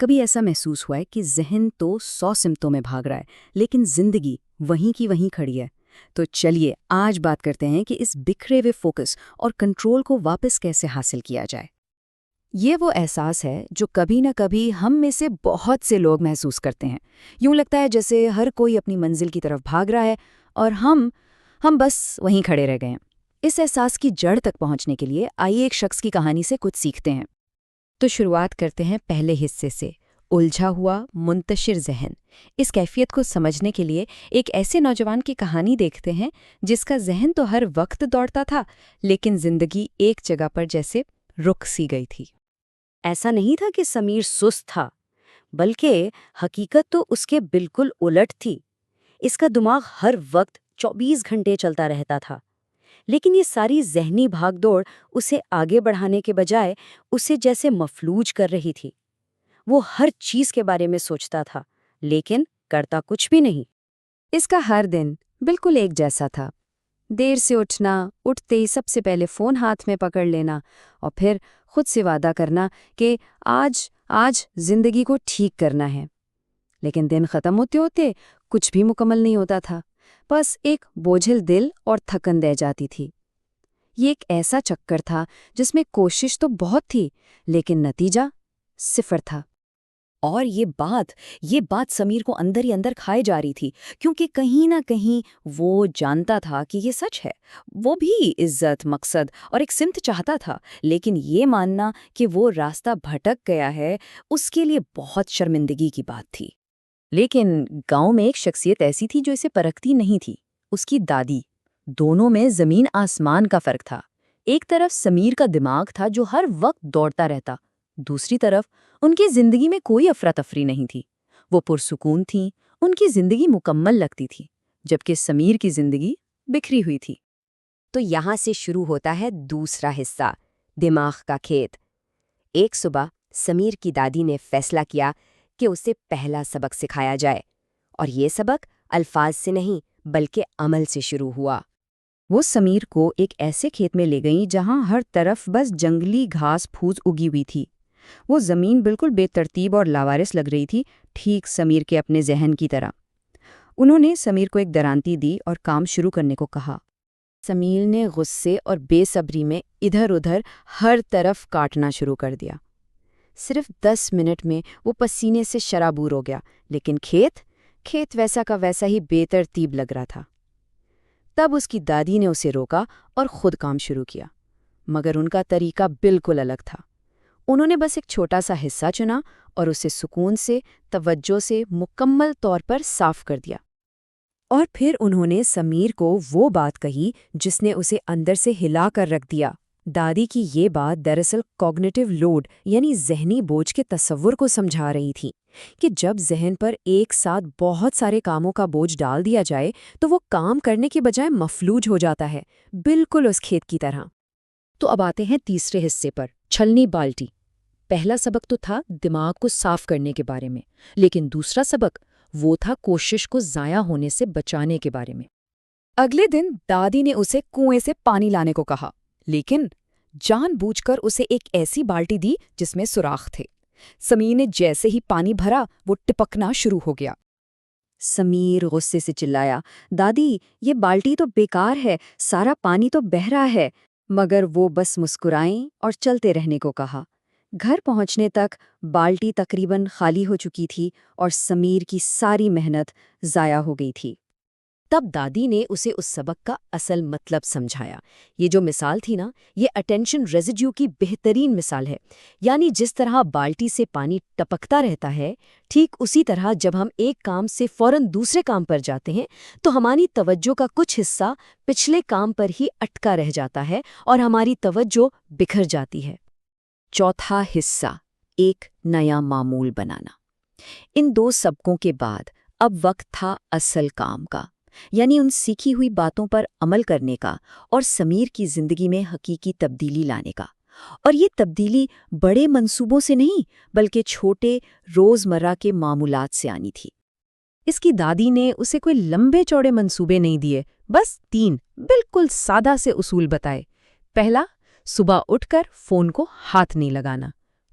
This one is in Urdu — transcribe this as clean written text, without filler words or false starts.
کبھی ایسا محسوس ہوا ہے کہ ذہن تو 100 سمتوں میں بھاگ رہا ہے لیکن زندگی وہیں کی وہیں کھڑی ہے؟ تو چلیے آج بات کرتے ہیں کہ اس بکھرے ہوئے فوکس اور کنٹرول کو واپس کیسے حاصل کیا جائے۔ یہ وہ احساس ہے جو کبھی نہ کبھی ہم میں سے بہت سے لوگ محسوس کرتے ہیں۔ یوں لگتا ہے جیسے ہر کوئی اپنی منزل کی طرف بھاگ رہا ہے اور ہم بس وہیں کھڑے رہ گئے ہیں۔ اس احساس کی جڑ تک پہنچنے کے لیے آئیے ایک شخص کی کہانی سے کچھ سیکھتے ہیں۔ تو شروعات کرتے ہیں پہلے حصے سے، الجھا ہوا منتشر ذہن۔ اس کیفیت کو سمجھنے کے لیے ایک ایسے نوجوان کی کہانی دیکھتے ہیں جس کا ذہن تو ہر وقت دوڑتا تھا لیکن زندگی ایک جگہ پر جیسے رک سی گئی تھی۔ ایسا نہیں تھا کہ سمیر سست تھا، بلکہ حقیقت تو اس کے بالکل الٹ تھی۔ اس کا دماغ ہر وقت 24 گھنٹے چلتا رہتا تھا، لیکن یہ ساری ذہنی بھاگ دوڑ اسے آگے بڑھانے کے بجائے اسے جیسے مفلوج کر رہی تھی۔ وہ ہر چیز کے بارے میں سوچتا تھا لیکن کرتا کچھ بھی نہیں۔ اس کا ہر دن بالکل ایک جیسا تھا، دیر سے اٹھنا، اٹھتے ہی سب سے پہلے فون ہاتھ میں پکڑ لینا اور پھر خود سے وعدہ کرنا کہ آج زندگی کو ٹھیک کرنا ہے۔ لیکن دن ختم ہوتے ہوتے کچھ بھی مکمل نہیں ہوتا تھا، بس ایک بوجھل دل اور تھکن رہ جاتی تھی۔ یہ ایک ایسا چکر تھا جس میں کوشش تو بہت تھی لیکن نتیجہ صفر تھا۔ اور یہ بات سمیر کو اندر ہی اندر کھائے جا رہی تھی، کیونکہ کہیں نہ کہیں وہ جانتا تھا کہ یہ سچ ہے۔ وہ بھی عزت، مقصد اور ایک سمت چاہتا تھا، لیکن یہ ماننا کہ وہ راستہ بھٹک گیا ہے اس کے لیے بہت شرمندگی کی بات تھی۔ لیکن گاؤں میں ایک شخصیت ایسی تھی جو اسے پرکھتی نہیں تھی، اس کی دادی۔ دونوں میں زمین آسمان کا فرق تھا۔ ایک طرف سمیر کا دماغ تھا جو ہر وقت دوڑتا رہتا، دوسری طرف ان کی زندگی میں کوئی افراتفری نہیں تھی۔ وہ پرسکون تھیں، ان کی زندگی مکمل لگتی تھی، جبکہ سمیر کی زندگی بکھری ہوئی تھی۔ تو یہاں سے شروع ہوتا ہے دوسرا حصہ، دماغ کا کھیت۔ ایک صبح سمیر کی دادی نے فیصلہ کیا کہ اسے پہلا سبق سکھایا جائے، اور یہ سبق الفاظ سے نہیں بلکہ عمل سے شروع ہوا۔ وہ سمیر کو ایک ایسے کھیت میں لے گئیں جہاں ہر طرف بس جنگلی گھاس پھوس اگی ہوئی تھی۔ وہ زمین بالکل بے ترتیب اور لاوارث لگ رہی تھی، ٹھیک سمیر کے اپنے ذہن کی طرح۔ انہوں نے سمیر کو ایک درانتی دی اور کام شروع کرنے کو کہا۔ سمیر نے غصے اور بے صبری میں ادھر ادھر ہر طرف کاٹنا شروع کر دیا۔ صرف 10 منٹ میں وہ پسینے سے شرابور ہو گیا، لیکن کھیت ویسا کا ویسا ہی بے ترتیب لگ رہا تھا۔ تب اس کی دادی نے اسے روکا اور خود کام شروع کیا، مگر ان کا طریقہ بالکل الگ تھا۔ انہوں نے بس ایک چھوٹا سا حصہ چنا اور اسے سکون سے، توجہ سے، مکمل طور پر صاف کر دیا۔ اور پھر انہوں نے سمیر کو وہ بات کہی جس نے اسے اندر سے ہلا کر رکھ دیا۔ دادی کی یہ بات دراصل کوگنیٹو لوڈ یعنی ذہنی بوجھ کے تصور کو سمجھا رہی تھی کہ جب ذہن پر ایک ساتھ بہت سارے کاموں کا بوجھ ڈال دیا جائے تو وہ کام کرنے کے بجائے مفلوج ہو جاتا ہے، بالکل اس کھیت کی طرح۔ تو اب آتے ہیں تیسرے حصے پر، چھلنی بالٹی۔ پہلا سبق تو تھا دماغ کو صاف کرنے کے بارے میں، لیکن دوسرا سبق وہ تھا کوشش کو ضائع ہونے سے بچانے کے بارے میں۔ اگلے دن دادی نے اسے کنویں سے پانی لانے کو کہا، لیکن جان بوجھ کر اسے ایک ایسی بالٹی دی جس میں سوراخ تھے۔ سمیر نے جیسے ہی پانی بھرا وہ ٹپکنا شروع ہو گیا۔ سمیر غصے سے چلایا، دادی یہ بالٹی تو بیکار ہے، سارا پانی تو بہہ رہا ہے۔ مگر وہ بس مسکرائیں اور چلتے رہنے کو کہا۔ گھر پہنچنے تک بالٹی تقریباً خالی ہو چکی تھی اور سمیر کی ساری محنت ضائع ہو گئی تھی۔ تب دادی نے اسے اس سبق کا اصل مطلب سمجھایا۔ یہ جو مثال تھی نا، یہ اٹینشن ریزیڈیو کی بہترین مثال ہے۔ یعنی جس طرح بالٹی سے پانی ٹپکتا رہتا ہے، ٹھیک اسی طرح جب ہم ایک کام سے فوراً دوسرے کام پر جاتے ہیں تو ہماری توجہ کا کچھ حصہ پچھلے کام پر ہی اٹکا رہ جاتا ہے اور ہماری توجہ بکھر جاتی ہے۔ چوتھا حصہ، ایک نیا معمول بنانا۔ ان دو سبقوں کے بعد اب وقت تھا اصل کام کا، یعنی ان سیکھی ہوئی باتوں پر عمل کرنے کا اور سمیر کی زندگی میں حقیقی تبدیلی لانے کا۔ اور یہ تبدیلی بڑے منصوبوں سے نہیں بلکہ چھوٹے روزمرہ کے معمولات سے آنی تھی۔ اس کی دادی نے اسے کوئی لمبے چوڑے منصوبے نہیں دیے، بس 3 بالکل سادہ سے اصول بتائے۔ پہلا، صبح اٹھ کر فون کو ہاتھ نہیں لگانا۔